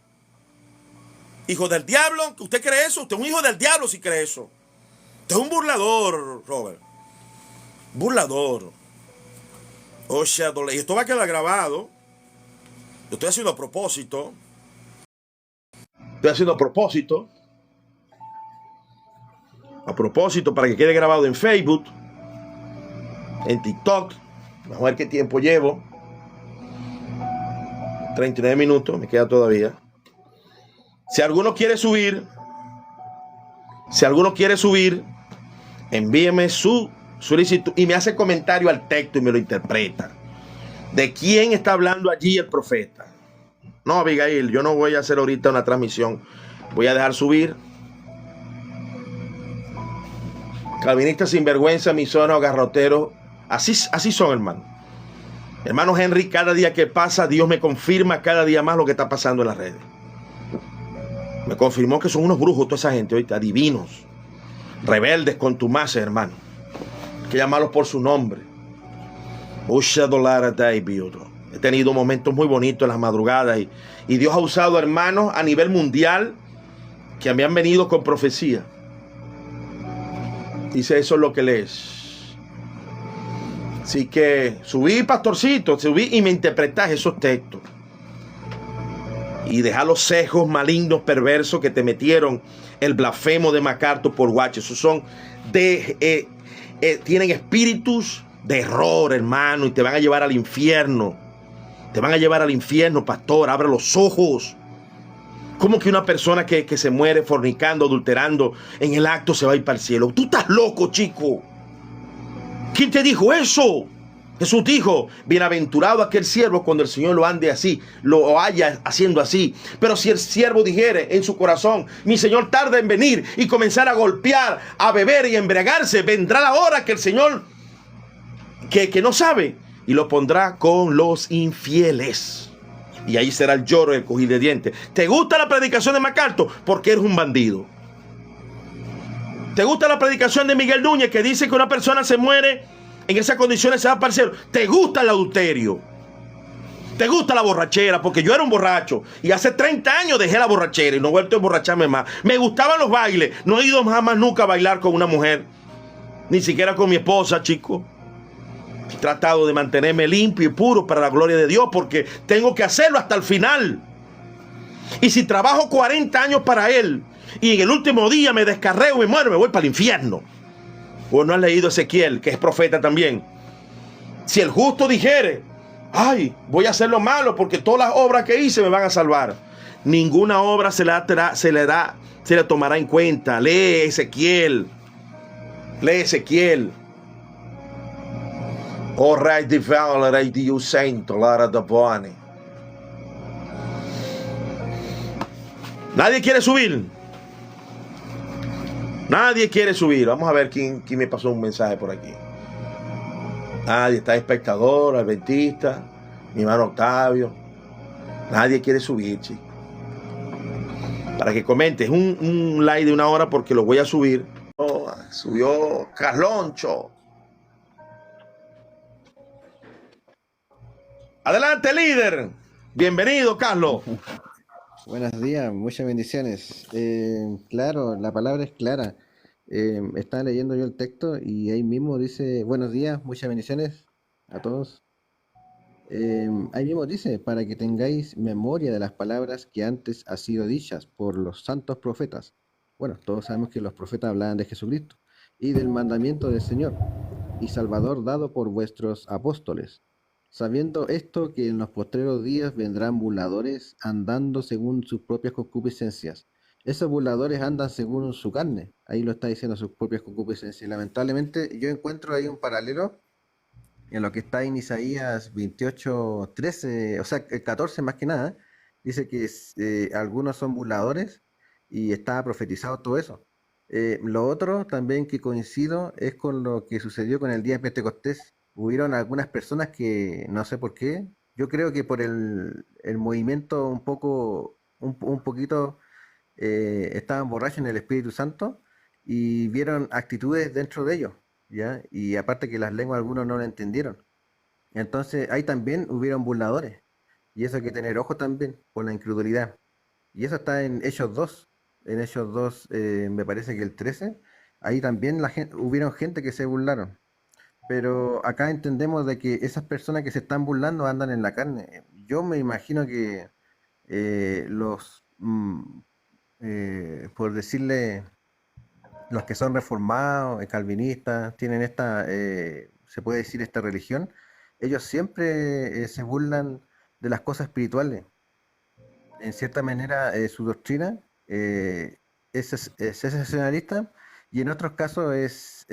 Hijo del diablo, ¿usted cree eso? Usted es un hijo del diablo si cree eso. Usted es un burlador, Robert. Burlador. O sea, y esto va a quedar grabado. Lo estoy haciendo a propósito. A propósito, para que quede grabado en Facebook, en TikTok. Vamos a ver qué tiempo llevo. 39 minutos, me queda todavía. Si alguno quiere subir, envíeme su solicitud y me hace comentario al texto y me lo interpreta. ¿De quién está hablando allí el profeta? No, Abigail, yo no voy a hacer ahorita una transmisión. Voy a dejar subir. Calvinistas sinvergüenza, misonos, garroteros. Así son, hermano. Hermano Henry, cada día que pasa, Dios me confirma cada día más lo que está pasando en las redes. Me confirmó que son unos brujos toda esa gente, ahorita, adivinos, rebeldes, contumaces, hermano. Hay que llamarlos por su nombre. He tenido momentos muy bonitos en las madrugadas y Dios ha usado hermanos a nivel mundial que me han venido con profecía. Dice, eso es lo que lees. Así que subí, pastorcito, subí y me interpretás esos textos. Y deja los sesgos malignos, perversos que te metieron el blasfemo de MacArthur por Watch. Esos son tienen espíritus de error, hermano, y te van a llevar al infierno. Te van a llevar al infierno, pastor. Abre los ojos. ¿Cómo que una persona que se muere fornicando, adulterando, en el acto se va a ir para el cielo? Tú estás loco, chico. ¿Quién te dijo eso? Jesús dijo, bienaventurado aquel siervo cuando el Señor lo ande así, lo haya haciendo así. Pero si el siervo dijere en su corazón, mi Señor tarda en venir, y comenzar a golpear, a beber y a embriagarse, vendrá la hora que el Señor, que no sabe, y lo pondrá con los infieles. Y ahí será el lloro y el crujir de dientes. ¿Te gusta la predicación de MacArthur? Porque eres un bandido. ¿Te gusta la predicación de Miguel Núñez, que dice que una persona se muere en esas condiciones, se va para el cielo? ¿Te gusta el adulterio? ¿Te gusta la borrachera? Porque yo era un borracho y hace 30 años dejé la borrachera y no he vuelto a emborracharme más. Me gustaban los bailes. No he ido jamás nunca a bailar con una mujer, ni siquiera con mi esposa, chico. He tratado de mantenerme limpio y puro para la gloria de Dios, porque tengo que hacerlo hasta el final. Y si trabajo 40 años para Él y en el último día me descarreo y me muero, me voy para el infierno. ¿O no has leído Ezequiel, que es profeta también? Si el justo dijere, ay, voy a hacer lo malo porque todas las obras que hice me van a salvar, ninguna obra se le tomará en cuenta. Lee Ezequiel. Lee Ezequiel. Oh, rey de val, rey de Dios santo, Lara de Boane. Nadie quiere subir. Nadie quiere subir. Vamos a ver quién me pasó un mensaje por aquí. Nadie. Está espectador, adventista, mi hermano Octavio. Nadie quiere subir, chicos. Para que comentes un like de 1 hora, porque lo voy a subir. Oh, subió Carloncho. Adelante, líder. Bienvenido, Carlos. Buenos días, muchas bendiciones. Claro, la palabra es clara. Estaba leyendo yo el texto y ahí mismo dice, buenos días, muchas bendiciones a todos. Ahí mismo dice, para que tengáis memoria de las palabras que antes han sido dichas por los santos profetas. Bueno, todos sabemos que los profetas hablaban de Jesucristo y del mandamiento del Señor y Salvador dado por vuestros apóstoles. Sabiendo esto, que en los postreros días vendrán burladores andando según sus propias concupiscencias. Esos burladores andan según su carne. Ahí lo está diciendo, sus propias concupiscencias. Lamentablemente yo encuentro ahí un paralelo en lo que está en Isaías 28, 13, o sea, el 14 más que nada. Dice que algunos son burladores y está profetizado todo eso. Lo otro también que coincido es con lo que sucedió con el día de Pentecostés. Hubieron algunas personas que, no sé por qué, yo creo que por el movimiento un poquito, estaban borrachos en el Espíritu Santo y vieron actitudes dentro de ellos, ¿ya? Y aparte que las lenguas algunos no lo entendieron. Entonces ahí también hubieron burladores. Y eso hay que tener ojo también por la incredulidad. Y eso está en Hechos 2. En Hechos 2, me parece que el 13. Ahí también hubieron gente que se burlaron. Pero acá entendemos de que esas personas que se están burlando andan en la carne. Yo me imagino que por decirle, los que son reformados, calvinistas, tienen se puede decir, esta religión, ellos siempre se burlan de las cosas espirituales. En cierta manera, su doctrina es sensacionalista y en otros casos es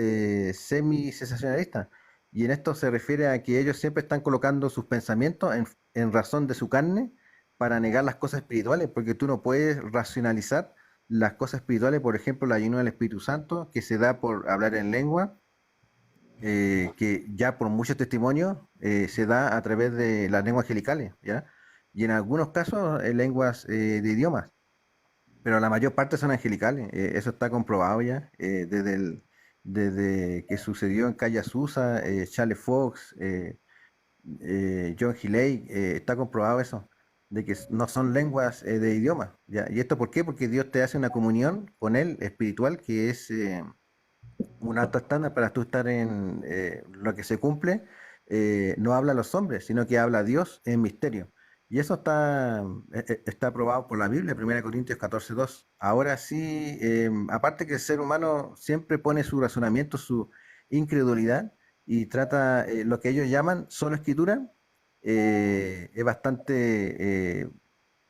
semi-sensacionalista. Y en esto se refiere a que ellos siempre están colocando sus pensamientos en razón de su carne para negar las cosas espirituales, porque tú no puedes racionalizar las cosas espirituales, por ejemplo, la ayuno del Espíritu Santo, que se da por hablar en lengua, que ya por muchos testimonios se da a través de las lenguas angelicales, ¿ya? Y en algunos casos lenguas de idiomas, pero la mayor parte son angelicales. Eso está comprobado ya, desde que sucedió en Calle Azusa, Charles Fox, John Hilley, está comprobado eso, de que no son lenguas de idioma. ¿Ya? ¿Y esto por qué? Porque Dios te hace una comunión con Él espiritual, que es un alto estándar para tú estar en lo que se cumple. No habla a los hombres, sino que habla a Dios en misterio. Y eso está aprobado por la Biblia, 1 Corintios 14:2. Ahora sí, aparte que el ser humano siempre pone su razonamiento, su incredulidad, y trata lo que ellos llaman solo escritura, es bastante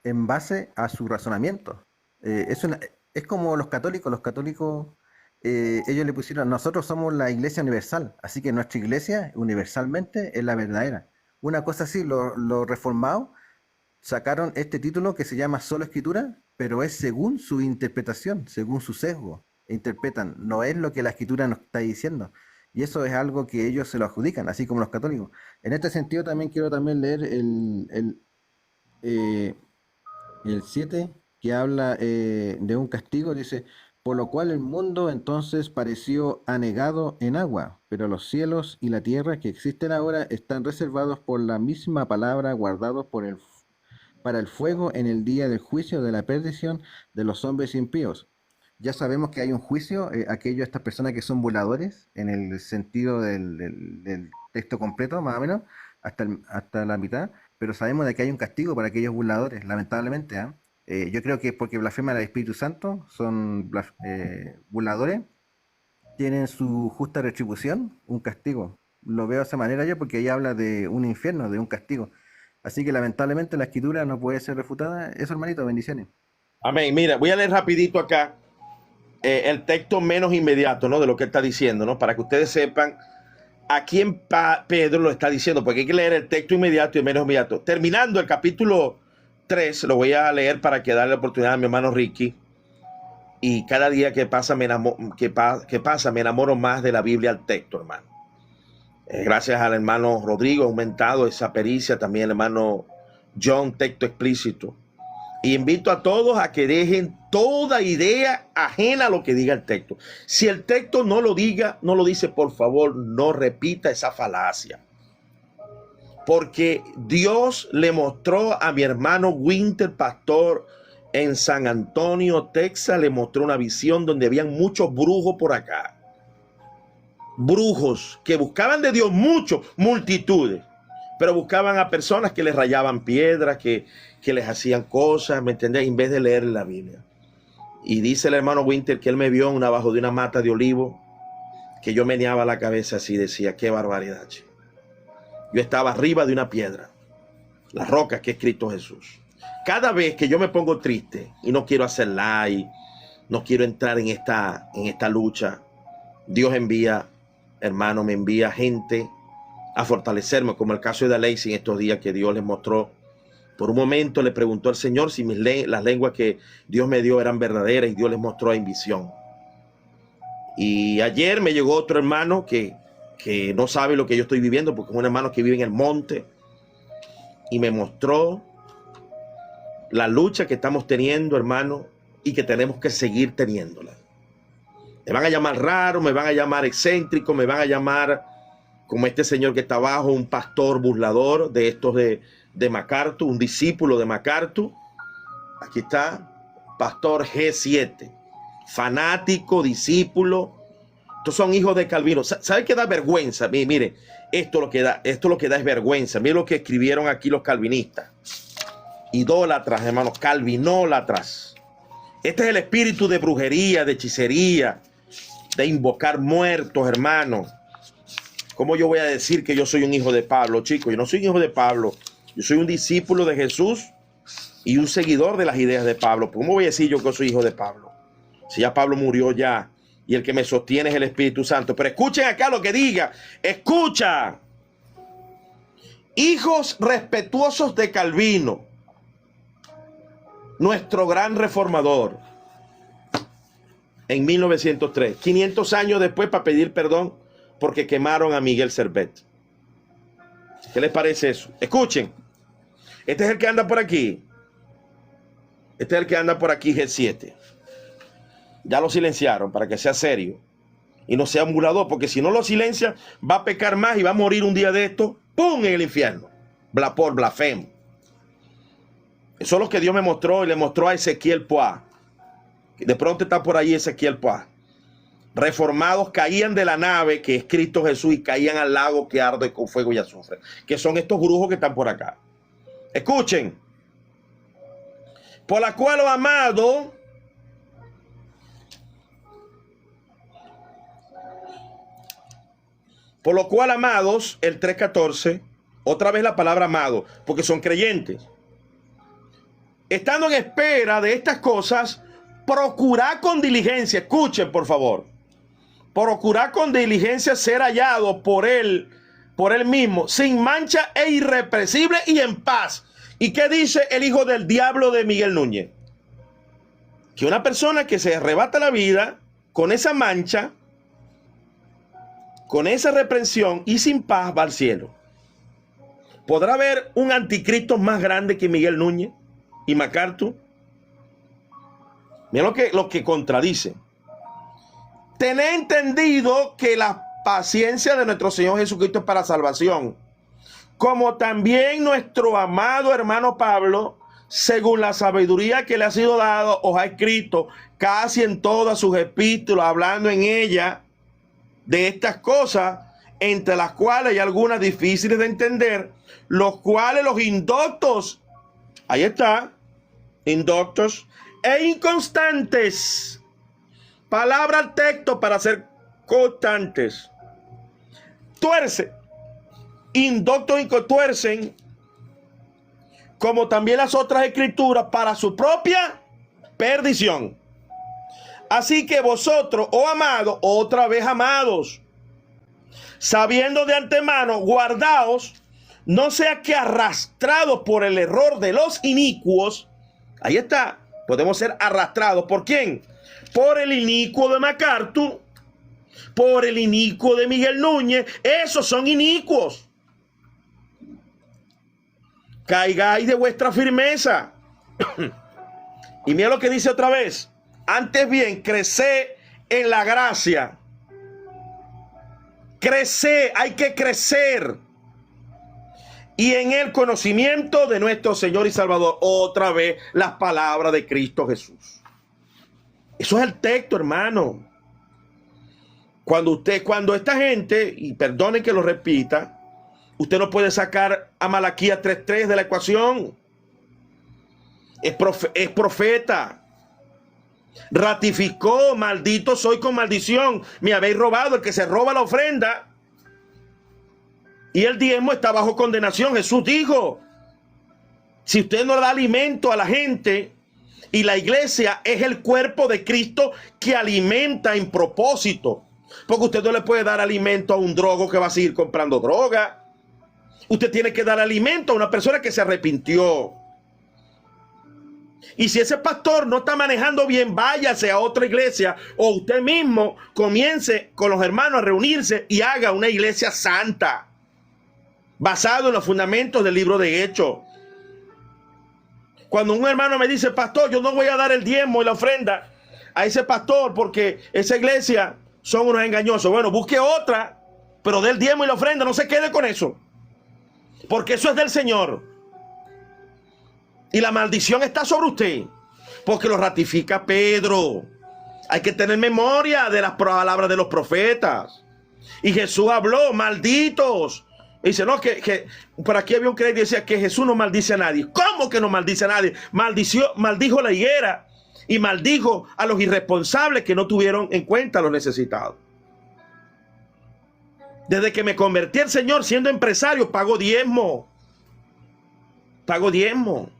en base a su razonamiento. Es como los católicos, ellos le pusieron, nosotros somos la iglesia universal, así que nuestra iglesia universalmente es la verdadera. Una cosa así, los reformados sacaron este título que se llama Solo Escritura, pero es según su interpretación, según su sesgo. Interpretan, no es lo que la escritura nos está diciendo. Y eso es algo que ellos se lo adjudican, así como los católicos. En este sentido también quiero también leer eh, el 7 que habla de un castigo, dice, por lo cual el mundo entonces pareció anegado en agua, pero los cielos y la tierra que existen ahora están reservados por la misma palabra, guardados para el fuego en el día del juicio de la perdición de los hombres impíos. Ya sabemos que hay un juicio, estas personas que son voladores, en el sentido del texto completo, más o menos, hasta la mitad, pero sabemos de que hay un castigo para aquellos burladores, lamentablemente, ¿ah? Yo creo que es porque blasfeman al Espíritu Santo, son burladores, tienen su justa retribución, un castigo. Lo veo de esa manera yo porque ahí habla de un infierno, de un castigo. Así que lamentablemente la escritura no puede ser refutada. Eso, hermanito, bendiciones. Amén. Mira, voy a leer rapidito acá el texto menos inmediato, ¿no? De lo que él está diciendo, ¿no? Para que ustedes sepan a quién Pedro lo está diciendo, porque hay que leer el texto inmediato y el menos inmediato. Terminando el capítulo 3, lo voy a leer para que darle la oportunidad a mi hermano Ricky. Y cada día que pasa me enamoro más de la Biblia al texto, hermano. Gracias al hermano Rodrigo ha aumentado esa pericia, también el hermano John, texto explícito. Y invito a todos a que dejen toda idea ajena a lo que diga el texto. Si el texto no lo diga, no lo dice, por favor, no repita esa falacia. Porque Dios le mostró a mi hermano Winter, pastor en San Antonio, Texas, le mostró una visión donde habían muchos brujos por acá. Brujos que buscaban de Dios multitudes, pero buscaban a personas que les rayaban piedras, que les hacían cosas, ¿me entendés? En vez de leer la Biblia. Y dice el hermano Winter que él me vio abajo de una mata de olivo, que yo meneaba la cabeza así, decía, qué barbaridad. Yo estaba arriba de una piedra, la roca que es Cristo Jesús. Cada vez que yo me pongo triste y no quiero hacer live, no quiero entrar en esta lucha, Dios envía, hermano, me envía gente a fortalecerme, como el caso de Daisy en estos días que Dios les mostró. Por un momento le preguntó al Señor si las lenguas que Dios me dio eran verdaderas, y Dios les mostró en visión. Y ayer me llegó otro hermano que no sabe lo que yo estoy viviendo, porque es un hermano que vive en el monte, y me mostró la lucha que estamos teniendo, hermano, y que tenemos que seguir teniéndola. Me van a llamar raro, me van a llamar excéntrico, me van a llamar como este señor que está abajo, un pastor burlador de estos de MacArthur, un discípulo de MacArthur. Aquí está, pastor G7, fanático, discípulo. Estos son hijos de Calvino. ¿Sabe qué da vergüenza? Mire, esto lo que da es vergüenza. Mire lo que escribieron aquí los calvinistas. Idólatras, hermanos, calvinólatras. Este es el espíritu de brujería, de hechicería, de invocar muertos, hermanos. ¿Cómo yo voy a decir que yo soy un hijo de Pablo, chicos? Yo no soy un hijo de Pablo. Yo soy un discípulo de Jesús y un seguidor de las ideas de Pablo. ¿Cómo voy a decir yo que soy hijo de Pablo? Si ya Pablo murió ya y el que me sostiene es el Espíritu Santo. Pero escuchen acá lo que diga. Escucha. Hijos respetuosos de Calvino, nuestro gran reformador, en 1903, 500 años después, para pedir perdón porque quemaron a Miguel Servet. ¿Qué les parece eso? Escuchen. Este es el que anda por aquí. Este es el que anda por aquí, G7. Ya lo silenciaron para que sea serio. y no sea un burlador, porque si no lo silencia, va a pecar más y va a morir un día de esto, ¡pum!, en el infierno, por blasfemo. Eso es lo que Dios me mostró y le mostró a Ezequiel Poá. De pronto está por ahí Ezequiel Poá. Reformados caían de la nave, que es Cristo Jesús, y caían al lago que arde con fuego y azufre, que son estos brujos que están por acá. Escuchen. Por la cual, oh amado, por lo cual, amados, el 3:14, otra vez la palabra amado, porque son creyentes. Estando en espera de estas cosas, procurad con diligencia, escuchen por favor, procurad con diligencia ser hallado por él mismo, sin mancha e irrepresible y en paz. ¿Y qué dice el hijo del diablo de Miguel Núñez? Que una persona que se arrebata la vida con esa mancha, con esa reprensión y sin paz va al cielo. ¿Podrá haber un anticristo más grande que Miguel Núñez y MacArthur? Mira lo que contradice. Tened entendido que la paciencia de nuestro Señor Jesucristo es para salvación, como también nuestro amado hermano Pablo, según la sabiduría que le ha sido dado, os ha escrito casi en todas sus epístolas, hablando en ella de estas cosas, entre las cuales hay algunas difíciles de entender, los cuales los indoctos, ahí está, indoctos e inconstantes, palabra al texto para ser constantes, tuercen, indoctos y tuercen, como también las otras escrituras, para su propia perdición. Así que vosotros, oh amados, otra vez amados, sabiendo de antemano, guardaos, no sea que arrastrados por el error de los inicuos, ahí está, podemos ser arrastrados, ¿por quién? Por el inicuo de MacArthur, por el inicuo de Miguel Núñez, esos son inicuos. Caigáis de vuestra firmeza. Y mira lo que dice otra vez. Antes bien, creced en la gracia. Crecer, hay que crecer. Y en el conocimiento de nuestro Señor y Salvador. Otra vez las palabras de Cristo Jesús. Eso es el texto, hermano. Cuando esta gente, y perdonen que lo repita, usted no puede sacar a Malaquías 3:3 de la ecuación. Es profeta. Ratificó, maldito soy con maldición. Me habéis robado. El que se roba la ofrenda y el diezmo está bajo condenación. Jesús dijo, si usted no da alimento a la gente, y la iglesia es el cuerpo de Cristo que alimenta en propósito, porque usted no le puede dar alimento a un drogo que va a seguir comprando droga. Usted tiene que dar alimento a una persona que se arrepintió. Y si ese pastor no está manejando bien, váyase a otra iglesia, o usted mismo comience con los hermanos a reunirse y haga una iglesia santa, basado en los fundamentos del libro de Hechos. Cuando un hermano me dice, pastor, yo no voy a dar el diezmo y la ofrenda a ese pastor porque esa iglesia son unos engañosos. Bueno, busque otra, pero dé el diezmo y la ofrenda, no se quede con eso, porque eso es del Señor. Y la maldición está sobre usted, porque lo ratifica Pedro. Hay que tener memoria de las palabras de los profetas. Y Jesús habló, malditos. Y dice, no, que por aquí había un creyente que decía que Jesús no maldice a nadie. ¿Cómo que no maldice a nadie? Maldijo la higuera y maldijo a los irresponsables que no tuvieron en cuenta a los necesitados. Desde que me convertí al Señor, siendo empresario, pago diezmo. Pago diezmo.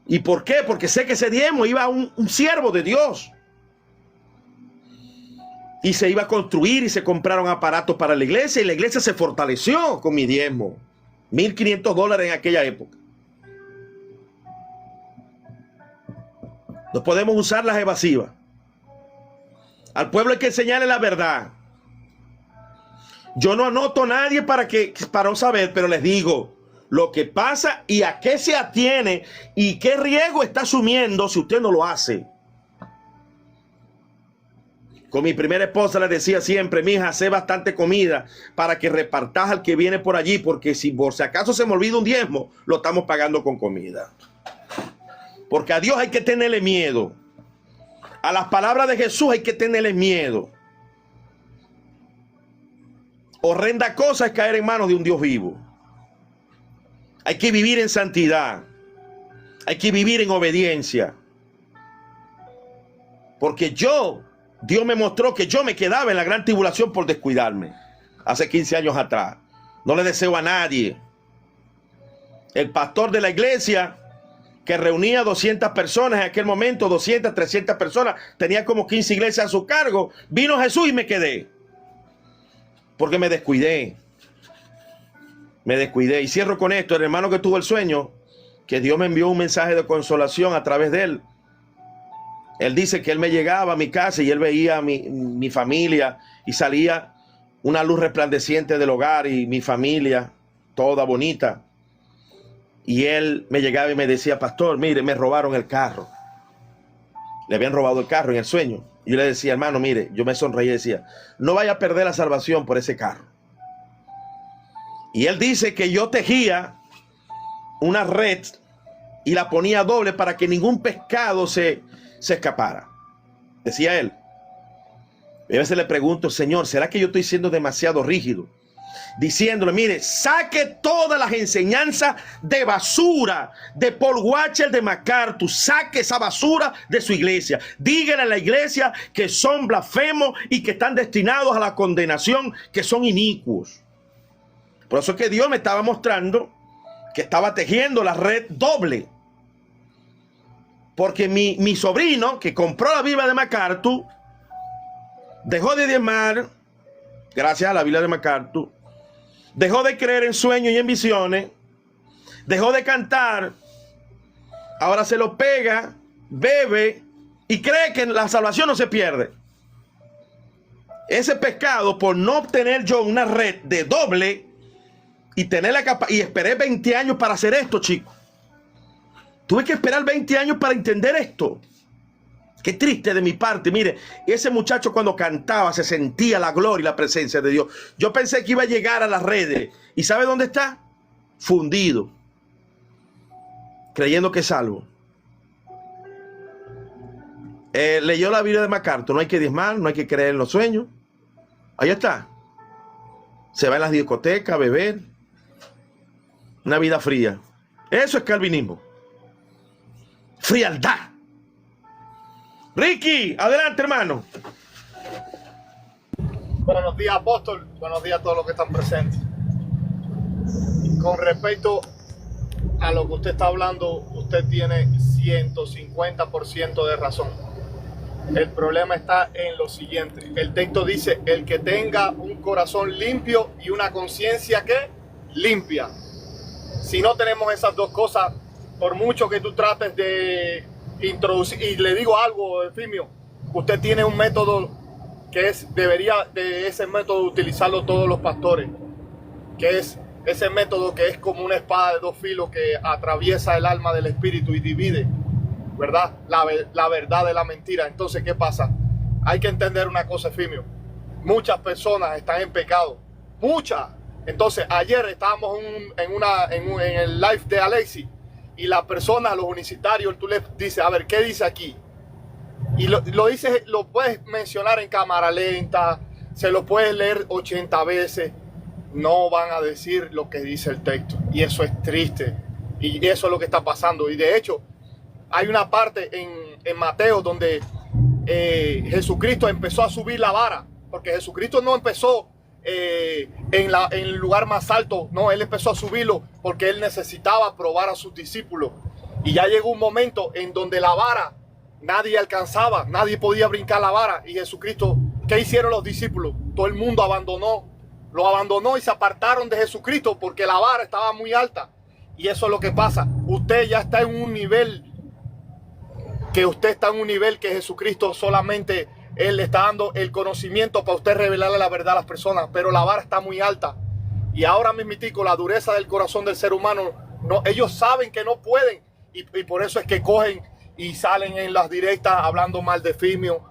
¿Y por qué? Porque sé que ese diezmo iba a un siervo de Dios. Y se iba a construir y se compraron aparatos para la iglesia. Y la iglesia se fortaleció con mi diezmo. $1,500 en aquella época. No podemos usar las evasivas. Al pueblo hay que enseñarle la verdad. Yo no anoto a nadie para no saber, pero les digo lo que pasa y a qué se atiene y qué riesgo está asumiendo si usted no lo hace. Con mi primera esposa le decía siempre, mija, hace bastante comida para que repartas al que viene por allí, porque si por si acaso se me olvida un diezmo, lo estamos pagando con comida. Porque a Dios hay que tenerle miedo. A las palabras de Jesús hay que tenerle miedo. Horrenda cosa es caer en manos de un Dios vivo. Hay que vivir en santidad. Hay que vivir en obediencia. Porque Dios me mostró que yo me quedaba en la gran tribulación por descuidarme. Hace 15 años atrás. No le deseo a nadie. El pastor de la iglesia, que reunía 200 personas en aquel momento, 200, 300 personas, tenía como 15 iglesias a su cargo. Vino Jesús y me quedé. Porque me descuidé. Me descuidé. Y cierro con esto. El hermano que tuvo el sueño, que Dios me envió un mensaje de consolación a través de él. Él dice que él me llegaba a mi casa y él veía a mi familia y salía una luz resplandeciente del hogar y mi familia toda bonita. Y él me llegaba y me decía, pastor, mire, me robaron el carro. Le habían robado el carro en el sueño. Y yo le decía, hermano, mire, yo me sonreí y decía, no vaya a perder la salvación por ese carro. Y él dice que yo tejía una red y la ponía doble para que ningún pescado se escapara. Decía él. Y a veces le pregunto, Señor, ¿será que yo estoy siendo demasiado rígido? Diciéndole, mire, saque todas las enseñanzas de basura de Paul Washer, de MacArthur, saque esa basura de su iglesia. Dígale a la iglesia que son blasfemos y que están destinados a la condenación, que son inicuos. Por eso es que Dios me estaba mostrando que estaba tejiendo la red doble. Porque mi sobrino, que compró la Biblia de MacArthur, dejó de diezmar, gracias a la Biblia de MacArthur, dejó de creer en sueños y en visiones, dejó de cantar, ahora se lo pega, bebe y cree que la salvación no se pierde. Ese pecado, por no obtener yo una red de doble y tener la capacidad, y esperé 20 años para hacer esto, chicos. Tuve que esperar 20 años para entender esto. Qué triste de mi parte. Mire, ese muchacho cuando cantaba se sentía la gloria y la presencia de Dios. Yo pensé que iba a llegar a las redes. ¿Y sabe dónde está? Fundido. Creyendo que es salvo. Leyó la Biblia de MacArthur. No hay que diezmar, no hay que creer en los sueños. Ahí está. Se va a las discotecas a beber. Una vida fría. Eso es calvinismo. Frialdad. Ricky, adelante, hermano. Buenos días, apóstol. Buenos días a todos los que están presentes. Con respecto a lo que usted está hablando, usted tiene 150% de razón. El problema está en lo siguiente. El texto dice, el que tenga un corazón limpio y una conciencia que limpia. Si no tenemos esas dos cosas, por mucho que tú trates de introducir, y le digo algo, Efimio, usted tiene un método que debería de ese método utilizarlo todos los pastores, que es ese método que es como una espada de dos filos que atraviesa el alma del espíritu y divide, ¿verdad? La verdad de la mentira. Entonces, ¿qué pasa? Hay que entender una cosa, Efimio. Muchas personas están en pecado, muchas. Entonces, ayer estábamos en el live de Alexi, y las personas, los unicitarios, tú les dices, a ver, ¿qué dice aquí? Y lo puedes mencionar en cámara lenta, se lo puedes leer 80 veces, no van a decir lo que dice el texto. Y eso es triste, y eso es lo que está pasando. Y de hecho, hay una parte en Mateo donde Jesucristo empezó a subir la vara, porque Jesucristo no empezó en el lugar más alto, no, él empezó a subirlo porque él necesitaba probar a sus discípulos. Y ya llegó un momento en donde la vara nadie alcanzaba, nadie podía brincar la vara. Y Jesucristo, ¿qué hicieron los discípulos? Todo el mundo lo abandonó y se apartaron de Jesucristo porque la vara estaba muy alta. Y eso es lo que pasa. Usted ya está en un nivel que Jesucristo solamente Él le está dando el conocimiento para usted revelarle la verdad a las personas, pero la vara está muy alta. Y ahora mismitico, la dureza del corazón del ser humano, no, ellos saben que no pueden, y por eso es que cogen y salen en las directas hablando mal de Efimio,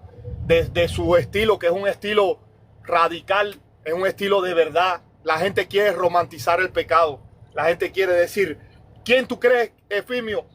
de su estilo, que es un estilo radical, es un estilo de verdad. La gente quiere romantizar el pecado. La gente quiere decir, ¿quién tú crees, Efimio,